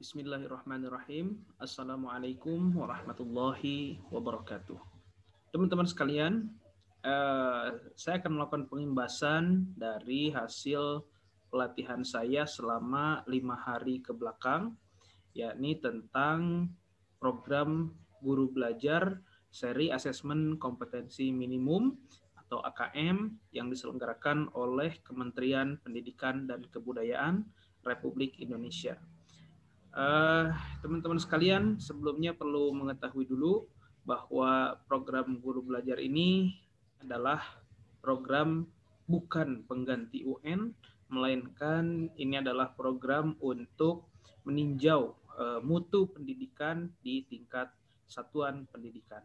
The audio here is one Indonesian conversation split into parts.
Bismillahirrahmanirrahim. Assalamualaikum warahmatullahi wabarakatuh. Teman-teman sekalian, saya akan melakukan pengimbasan dari hasil pelatihan saya selama 5 hari ke belakang, yakni tentang program guru belajar seri asesmen kompetensi minimum atau AKM yang diselenggarakan oleh Kementerian Pendidikan dan Kebudayaan Republik Indonesia. Teman-teman sekalian, sebelumnya perlu mengetahui dulu bahwa program guru belajar ini adalah program bukan pengganti UN, melainkan ini adalah program untuk meninjau mutu pendidikan di tingkat satuan pendidikan.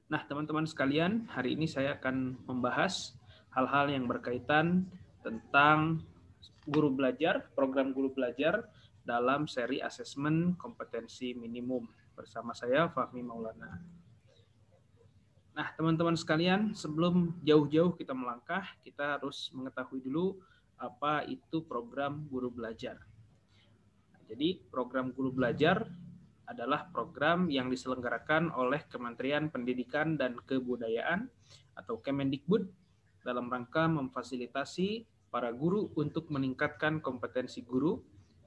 Nah, teman-teman sekalian, hari ini saya akan membahas hal-hal yang berkaitan tentang guru belajar, program guru belajar dalam seri asesmen kompetensi minimum. Bersama saya, Fahmi Maulana. Nah, teman-teman sekalian, sebelum jauh-jauh kita melangkah, kita harus mengetahui dulu apa itu program guru belajar. Jadi, program guru belajar adalah program yang diselenggarakan oleh Kementerian Pendidikan dan Kebudayaan atau Kemendikbud dalam rangka memfasilitasi para guru untuk meningkatkan kompetensi guru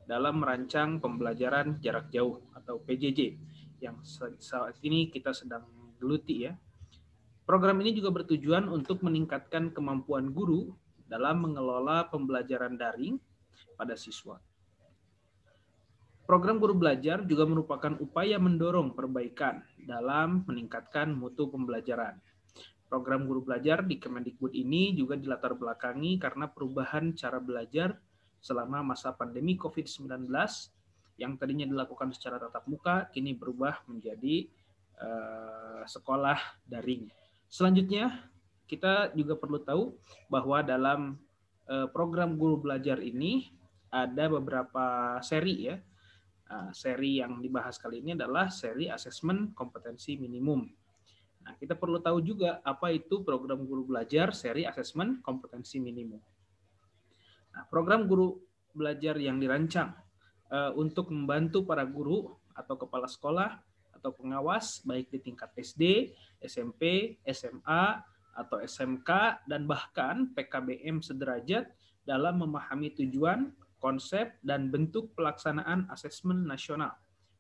dalam merancang pembelajaran jarak jauh atau PJJ yang saat ini kita sedang geluti ya. Program ini juga bertujuan untuk meningkatkan kemampuan guru dalam mengelola pembelajaran daring pada siswa. Program guru belajar juga merupakan upaya mendorong perbaikan dalam meningkatkan mutu pembelajaran. Program guru belajar di Kemendikbud ini juga dilatar belakangi karena perubahan cara belajar selama masa pandemi COVID-19 yang tadinya dilakukan secara tatap muka, kini berubah menjadi sekolah daring. Selanjutnya, kita juga perlu tahu bahwa dalam program guru belajar ini ada beberapa seri ya. Seri yang dibahas kali ini adalah seri asesmen kompetensi minimum. Nah, kita perlu tahu juga apa itu program guru belajar seri asesmen kompetensi minimum. Nah, program guru belajar yang dirancang untuk membantu para guru atau kepala sekolah atau pengawas baik di tingkat SD, SMP, SMA, atau SMK, dan bahkan PKBM sederajat dalam memahami tujuan, konsep, dan bentuk pelaksanaan asesmen nasional,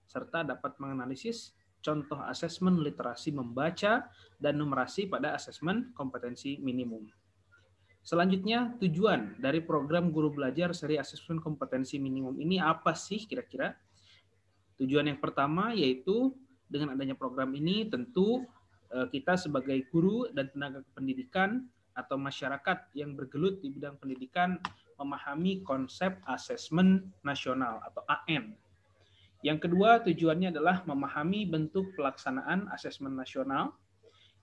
serta dapat menganalisis contoh asesmen literasi membaca dan numerasi pada asesmen kompetensi minimum. Selanjutnya, tujuan dari program guru belajar seri asesmen kompetensi minimum ini apa sih kira-kira? Tujuan yang pertama yaitu dengan adanya program ini tentu kita sebagai guru dan tenaga pendidikan atau masyarakat yang bergelut di bidang pendidikan memahami konsep asesmen nasional atau AM. Yang kedua, tujuannya adalah memahami bentuk pelaksanaan asesmen nasional.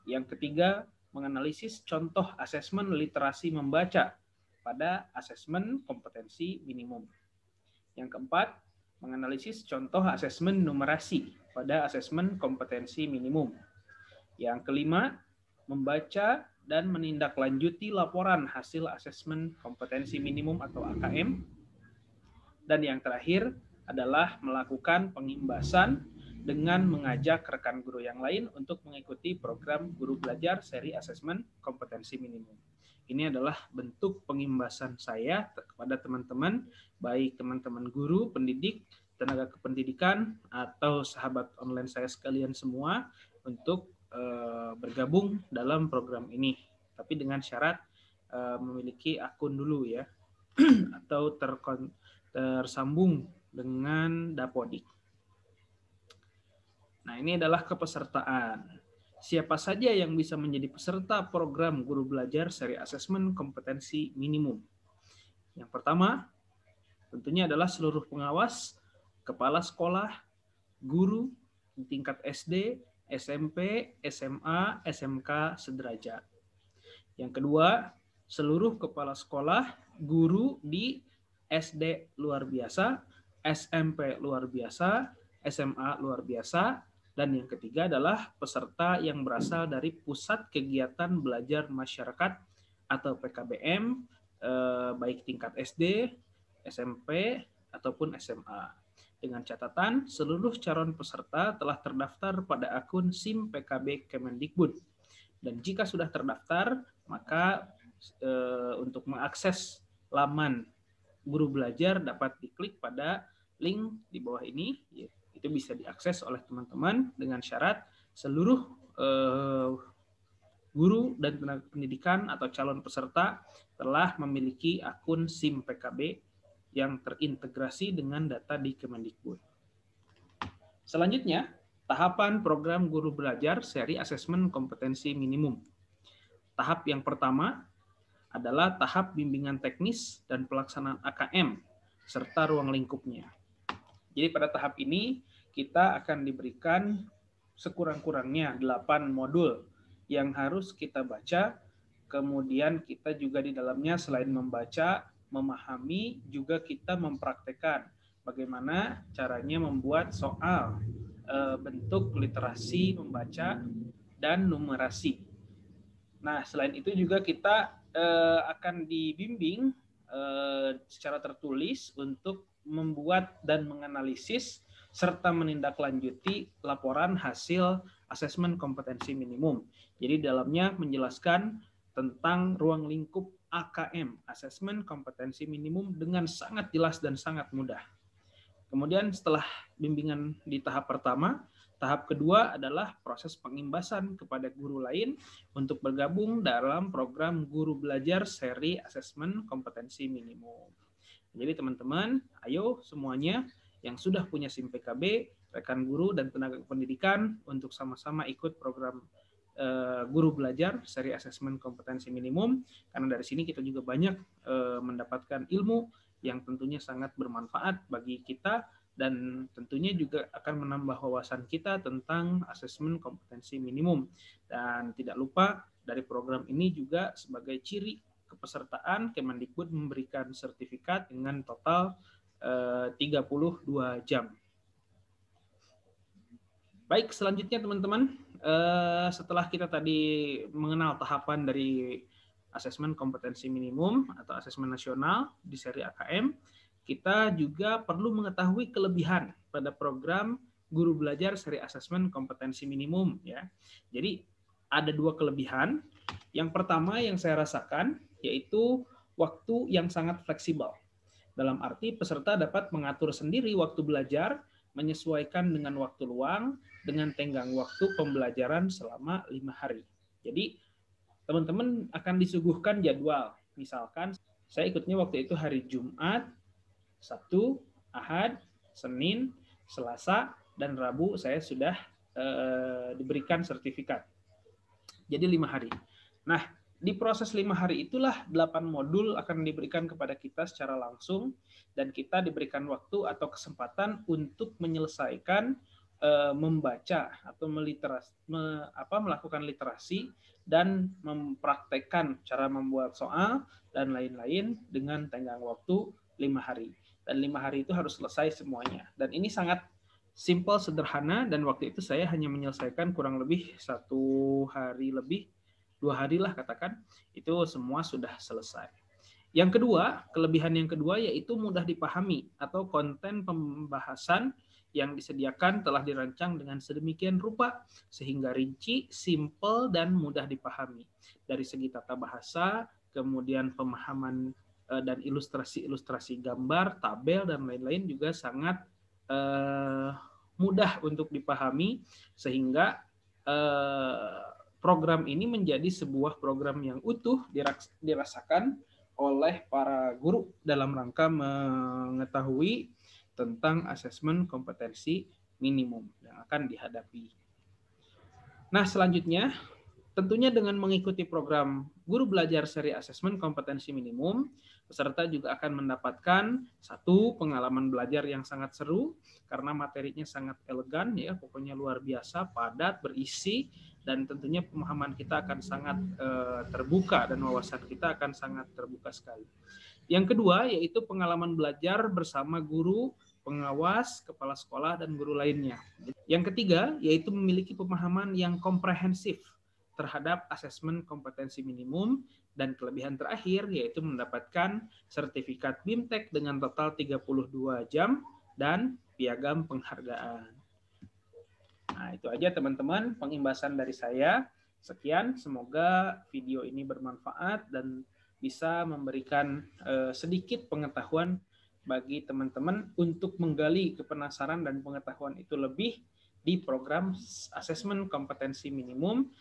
Yang ketiga, menganalisis contoh asesmen literasi membaca pada asesmen kompetensi minimum. Yang keempat, menganalisis contoh asesmen numerasi pada asesmen kompetensi minimum. Yang kelima, membaca dan menindaklanjuti laporan hasil asesmen kompetensi minimum atau AKM. Dan yang terakhir adalah melakukan pengimbasan dengan mengajak rekan guru yang lain untuk mengikuti program guru belajar seri asesmen kompetensi minimum. Ini adalah bentuk pengimbasan saya kepada teman-teman, baik teman-teman guru, pendidik, tenaga kependidikan, atau sahabat online saya sekalian semua untuk bergabung dalam program ini. Tapi dengan syarat memiliki akun dulu ya, atau tersambung dengan Dapodik. Nah, ini adalah kepesertaan. Siapa saja yang bisa menjadi peserta program guru belajar seri asesmen kompetensi minimum? Yang pertama, tentunya adalah seluruh pengawas, kepala sekolah, guru di tingkat SD, SMP, SMA, SMK sederajat. Yang kedua, seluruh kepala sekolah, guru di SD luar biasa, SMP luar biasa, SMA luar biasa, dan yang ketiga adalah peserta yang berasal dari Pusat Kegiatan Belajar Masyarakat atau PKBM, baik tingkat SD, SMP, ataupun SMA. Dengan catatan, seluruh calon peserta telah terdaftar pada akun SIM PKB Kemendikbud. Dan jika sudah terdaftar, maka untuk mengakses laman Guru Belajar dapat diklik pada link di bawah ini. Itu bisa diakses oleh teman-teman dengan syarat seluruh guru dan tenaga pendidikan atau calon peserta telah memiliki akun SIM PKB yang terintegrasi dengan data di Kemendikbud. Selanjutnya, tahapan program Guru Belajar seri asesmen kompetensi minimum. Tahap yang pertama adalah tahap bimbingan teknis dan pelaksanaan AKM serta ruang lingkupnya. Jadi pada tahap ini kita akan diberikan sekurang-kurangnya 8 modul yang harus kita baca. Kemudian kita juga di dalamnya selain membaca, memahami, juga kita mempraktekkan bagaimana caranya membuat soal bentuk literasi membaca dan numerasi. Nah, selain itu juga kita akan dibimbing secara tertulis untuk membuat dan menganalisis serta menindaklanjuti laporan hasil asesmen kompetensi minimum. Jadi dalamnya menjelaskan tentang ruang lingkup AKM, asesmen kompetensi minimum, dengan sangat jelas dan sangat mudah. Kemudian setelah bimbingan di tahap pertama, tahap kedua adalah proses pengimbasan kepada guru lain untuk bergabung dalam program Guru Belajar seri asesmen kompetensi minimum. Jadi teman-teman, ayo semuanya yang sudah punya SIM PKB, rekan guru dan tenaga pendidikan untuk sama-sama ikut program Guru Belajar seri asesmen kompetensi minimum, karena dari sini kita juga banyak mendapatkan ilmu yang tentunya sangat bermanfaat bagi kita dan tentunya juga akan menambah wawasan kita tentang asesmen kompetensi minimum. Dan tidak lupa dari program ini juga sebagai ciri kepesertaan Kemendikbud memberikan sertifikat dengan total 32 jam. Baik, selanjutnya teman-teman, setelah kita tadi mengenal tahapan dari asesmen kompetensi minimum atau asesmen nasional di seri AKM, kita juga perlu mengetahui kelebihan pada program Guru Belajar seri asesmen kompetensi minimum, ya. Jadi ada 2 kelebihan. Yang pertama yang saya rasakan yaitu waktu yang sangat fleksibel. Dalam arti peserta dapat mengatur sendiri waktu belajar, menyesuaikan dengan waktu luang, dengan tenggang waktu pembelajaran selama 5 hari. Jadi teman-teman akan disuguhkan jadwal. Misalkan saya ikutnya waktu itu hari Jumat, Sabtu, Ahad, Senin, Selasa, dan Rabu saya sudah diberikan sertifikat. Jadi 5 hari. Nah, di proses 5 hari itulah 8 modul akan diberikan kepada kita secara langsung dan kita diberikan waktu atau kesempatan untuk menyelesaikan membaca atau melakukan literasi dan mempraktekkan cara membuat soal dan lain-lain dengan tenggang waktu 5 hari. Dan 5 hari itu harus selesai semuanya. Dan ini sangat simple, sederhana, dan waktu itu saya hanya menyelesaikan kurang lebih 1 hari lebih, 2 hari lah katakan, itu semua sudah selesai. Yang kedua, kelebihan yang kedua yaitu mudah dipahami atau konten pembahasan yang disediakan telah dirancang dengan sedemikian rupa sehingga rinci, simple, dan mudah dipahami. Dari segi tata bahasa, kemudian pemahaman dan ilustrasi-ilustrasi gambar, tabel, dan lain-lain juga sangat mudah untuk dipahami sehingga program ini menjadi sebuah program yang utuh dirasakan oleh para guru dalam rangka mengetahui tentang asesmen kompetensi minimum yang akan dihadapi. Nah, selanjutnya tentunya dengan mengikuti program Guru Belajar seri asesmen kompetensi minimum, peserta juga akan mendapatkan satu pengalaman belajar yang sangat seru karena materinya sangat elegan, ya, pokoknya luar biasa, padat, berisi, dan tentunya pemahaman kita akan sangat terbuka dan wawasan kita akan sangat terbuka sekali. Yang kedua yaitu pengalaman belajar bersama guru, pengawas, kepala sekolah, dan guru lainnya. Yang ketiga yaitu memiliki pemahaman yang komprehensif terhadap asesmen kompetensi minimum, dan kelebihan terakhir yaitu mendapatkan sertifikat BIMTEK dengan total 32 jam dan piagam penghargaan. Nah, itu aja teman-teman pengimbasan dari saya. Sekian, semoga video ini bermanfaat dan bisa memberikan sedikit pengetahuan bagi teman-teman untuk menggali kepenasaran dan pengetahuan itu lebih di program asesmen kompetensi minimum,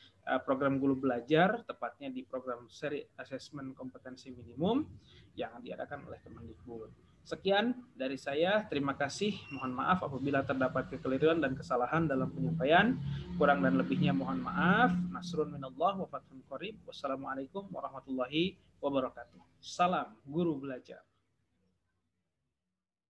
program Guru Belajar, tepatnya di program seri asesmen kompetensi minimum yang diadakan oleh Kemendikbud. Sekian dari saya, terima kasih. Mohon maaf apabila terdapat kekeliruan dan kesalahan dalam penyampaian. Kurang dan lebihnya mohon maaf. Nasrun minallah wa fathun qarib. Wassalamualaikum warahmatullahi wabarakatuh. Salam Guru Belajar.